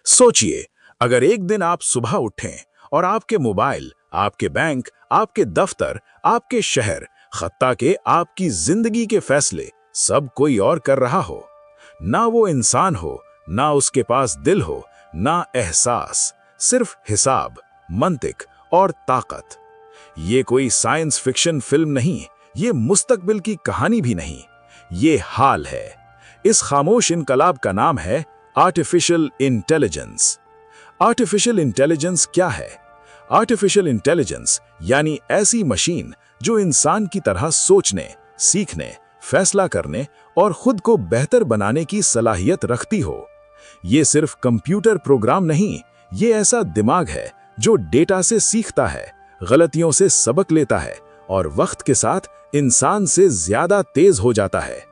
सोचिए, अगर एक दिन आप सुबह उठें और आपके मोबाइल, आपके बैंक, आपके दफ्तर, आपके शहर, खत्ता के आपकी जिंदगी के फैसले सब कोई और कर रहा हो। ना वो इंसान हो, ना उसके पास दिल हो, ना एहसास, सिर्फ हिसाब, मंतिक और ताकत। ये कोई साइंस फिक्शन फिल्म नहीं, ये मुस्तकबिल की कहानी भी नहीं, ये हाल है। इस खामोश इनकलाब का नाम है आर्टिफिशियल इंटेलिजेंस। आर्टिफिशियल इंटेलिजेंस क्या है? आर्टिफिशियल इंटेलिजेंस यानी ऐसी मशीन जो इंसान की तरह सोचने, सीखने, फैसला करने और खुद को बेहतर बनाने की सलाहियत रखती हो। ये सिर्फ कंप्यूटर प्रोग्राम नहीं, ये ऐसा दिमाग है जो डेटा से सीखता है, गलतियों से सबक लेता है और वक्त के साथ इंसान से ज्यादा तेज हो जाता है।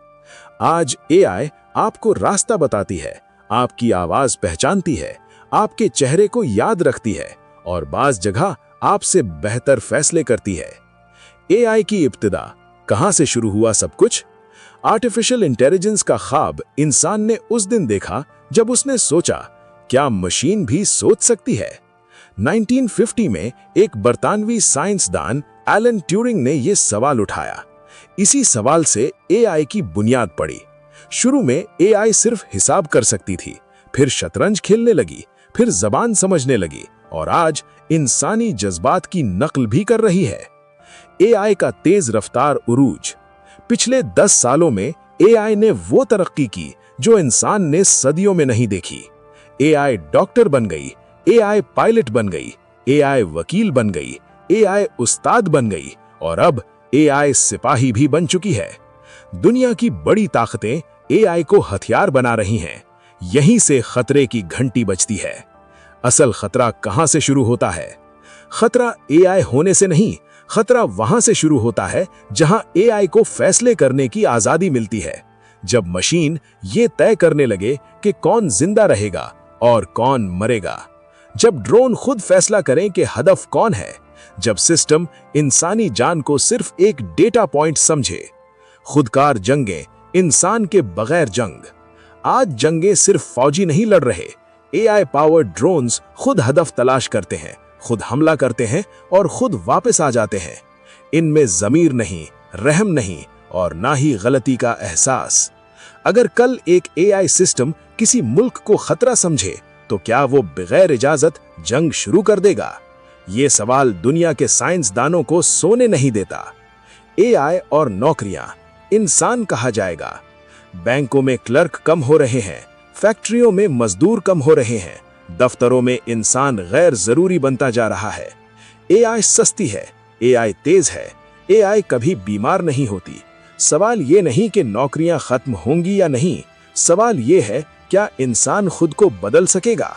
आज एआई आपको रास्ता बताती है, आपकी आवाज पहचानती है, आपके चेहरे को याद रखती है और बाज़ जगह आपसे बेहतर फैसले करती है। एआई की इब्तिदा कहां से शुरू हुआ सब कुछ? आर्टिफिशियल इंटेलिजेंस का ख्वाब इंसान ने उस दिन देखा जब उसने सोचा, क्या मशीन भी सोच सकती है? 1950 में एक बरतानवी साइंसदान एलन ट्यूरिंग ने यह सवाल उठाया। इसी सवाल से एआई की बुनियाद पड़ी। शुरू में एआई सिर्फ हिसाब कर सकती थी, फिर शतरंज खेलने लगी, फिर जबान समझने लगी और आज इंसानी जज्बात की नकल भी कर रही है। एआई का तेज रफ्तार उरूज। पिछले 10 सालों में एआई ने वो तरक्की की जो इंसान ने सदियों में नहीं देखी। एआई डॉक्टर बन गई, एआई पायलट बन गई, एआई वकील बन गई, एआई उस्ताद बन गई और अब एआई सिपाही भी बन चुकी है। दुनिया की बड़ी ताकतें एआई को हथियार बना रही हैं। यहीं से खतरे की घंटी बजती है। असल खतरा कहां से शुरू होता है? खतरा एआई होने से नहीं, खतरा वहां से शुरू होता है जहां एआई को फैसले करने की आजादी मिलती है। जब मशीन ये तय करने लगे कि कौन जिंदा रहेगा और कौन मरेगा। जब ड्रोन खुद फैसला करें कि हदफ कौन है। जब सिस्टम इंसानी जान को सिर्फ एक डेटा पॉइंट समझे। खुदकार जंगें, इंसान के बगैर जंग। आज जंगें सिर्फ फौजी नहीं लड़ रहे, एआई पावर्ड ड्रोन्स खुद हदफ तलाश करते हैं, खुद हमला करते हैं और खुद वापस आ जाते हैं। इनमें ज़मीर नहीं, रहम नहीं और ना ही गलती का एहसास। अगर कल एक एआई सिस्टम किसी मुल्क को खतरा समझे तो क्या वो बगैर इजाजत जंग शुरू कर देगा? ये सवाल दुनिया के साइंसदानों को सोने नहीं देता। एआई और नौकरियां, इंसान कहा जाएगा। बैंकों में क्लर्क कम हो रहे हैं, फैक्ट्रियों में मजदूर कम हो रहे हैं, दफ्तरों में इंसान गैर जरूरी बनता जा रहा है। एआई सस्ती है, एआई तेज है, एआई कभी बीमार नहीं होती। सवाल ये नहीं कि नौकरियां खत्म होंगी या नहीं, सवाल ये है क्या इंसान खुद को बदल सकेगा?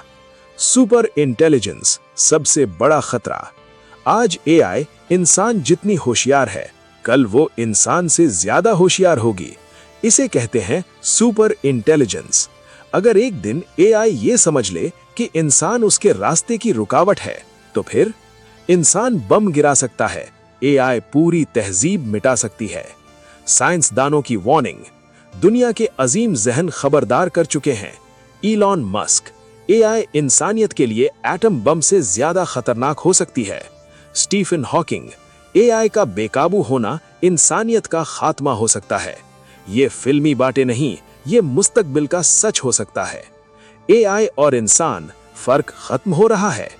सुपर इंटेलिजेंस, सबसे बड़ा खतरा। आज एआई इंसान जितनी होशियार है, कल वो इंसान से ज्यादा होशियार होगी। इसे कहते हैं सुपर इंटेलिजेंस। अगर एक दिन एआई ये समझ ले कि इंसान उसके रास्ते की रुकावट है, तो फिर इंसान बम गिरा सकता है, एआई पूरी तहजीब मिटा सकती है। साइंसदानों की वार्निंग। दुनिया के अजीम जहन खबरदार कर चुके हैं। इलॉन मस्क, एआई इंसानियत के लिए एटम बम से ज्यादा खतरनाक हो सकती है। स्टीफन हॉकिंग, एआई का बेकाबू होना इंसानियत का खात्मा हो सकता है। ये फिल्मी बातें नहीं, ये मुस्तकबिल का सच हो सकता है। एआई और इंसान, फर्क खत्म हो रहा है।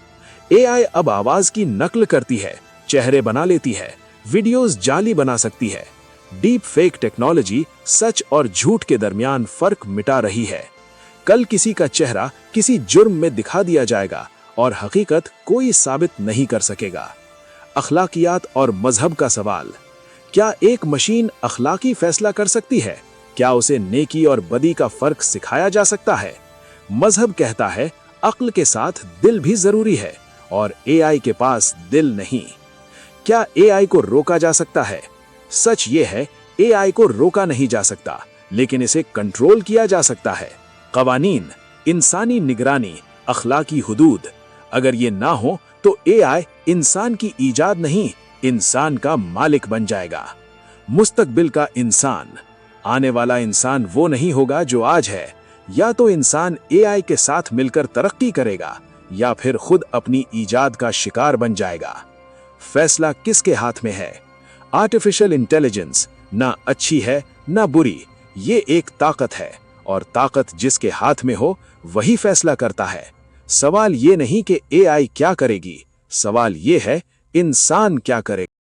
एआई अब आवाज की नकल करती है, चेहरे बना लेती है, वीडियोस जाली बना सकती है। डीप फेक टेक्नोलॉजी सच और झूठ के दरमियान फर्क मिटा रही है। कल किसी का चेहरा किसी जुर्म में दिखा दिया जाएगा और हकीकत कोई साबित नहीं कर सकेगा। अखलाकियात और मजहब का सवाल। क्या एक मशीन अखलाकी फैसला कर सकती है? क्या उसे नेकी और बदी का फर्क सिखाया जा सकता है? मजहब कहता है अक्ल के साथ दिल भी जरूरी है और एआई के पास दिल नहीं। क्या एआई को रोका जा सकता है? सच ये है, एआई को रोका नहीं जा सकता, लेकिन इसे कंट्रोल किया जा सकता है। कवानीन, इंसानी निगरानी, अखलाकी हुदूद। अगर ये ना हो तो एआई इंसान की ईजाद नहीं, इंसान का मालिक बन जाएगा। मुस्तकबिल का इंसान। आने वाला इंसान वो नहीं होगा जो आज है, या तो इंसान एआई के साथ मिलकर तरक्की करेगा या फिर खुद अपनी ईजाद का शिकार बन जाएगा। फैसला किसके हाथ में है? आर्टिफिशियल इंटेलिजेंस ना अच्छी है ना बुरी, ये एक ताकत है और ताकत जिसके हाथ में हो वही फैसला करता है। सवाल ये नहीं कि एआई क्या करेगी, सवाल ये है इंसान क्या करेगा।